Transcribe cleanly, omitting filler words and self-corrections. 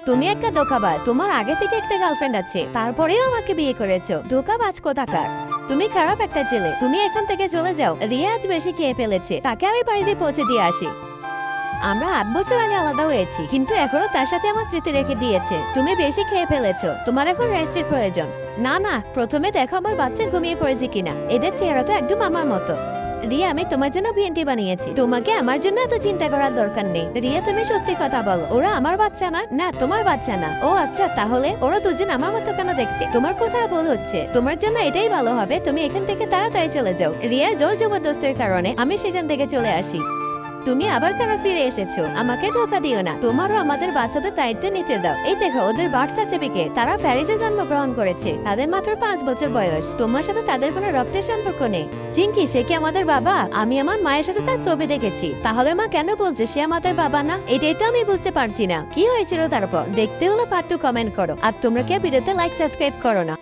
তুমি একটা ধোঁকাবাজ। তোমার আগে থেকে একটা গার্লফ্রেন্ড আছে, তারপরেও আমাকে বিয়ে করেছো। ধোঁকাবাজ কোথাকার। তুমি খারাপ একটা ছেলে। তুমি এখান থেকে চলে যাও। রিয়া আজ বেশি খেয়ে ফেলেছে, তাকে আমি বাড়িতে পৌঁছে দিয়ে আসি। আমরা 8 বছর আগে আলাদা হয়েছি, কিন্তু এখনো তার সাথে আমার স্মৃতি রেখে দিয়েছে। তুমি বেশি খেয়ে ফেলেছো, তোমার এখন রেস্টের প্রয়োজন। না না, প্রথমে দেখো আমার বাচ্চা ঘুমিয়ে পড়েছে কিনা। এদের চেহারা তো একদম আমার মতো। রিয়া, আমি তোমার জন্য বিএনটি বানিয়েছি। তোমাকে আমার জন্য এত চিন্তা করার দরকার নেই। রিয়া, তুমি সত্যি কথা বলো, ওরা আমার বাচ্চা না? না, তোমার বাচ্চা না। ও আচ্ছা, তাহলে ওরা দুজন আমার মতো কেন দেখতে? তোমার কথা ভুল হচ্ছে। তোমার জন্য এটাই ভালো হবে, তুমি এখান থেকে তাড়াতাড়ি চলে যাও। রিয়ার জোর জবরদস্তির কারণে আমি সেখান থেকে চলে আসি। তুমি আবার কেন ফিরে এসেছো? আমাকে ধোকা দিও না। তোমারও আমাদের বাচ্চাদের দায়িত্ব নিতে দাও। এই দেখো ওদের বার্থ সার্টিফিকেট। তারা প্যারিসে জন্মগ্রহণ করেছে। তাদের মাত্র 5 বছর বয়স। তোমার সাথে তাদের কোনো রক্তের সম্পর্ক নেই। চিঙ্কি, সে কি আমাদের বাবা? আমি আমার মায়ের সাথে তার ছবি দেখেছি। তাহলে মা কেন বলছে সে আমাদের বাবা না? এটাই তো আমি বুঝতে পারছি না। কি হয়েছিল তারপর? দেখতে হলে পার্ট 2 কমেন্ট করো। আর তোমরা কি ভিডিওতে লাইক সাবস্ক্রাইব করো না?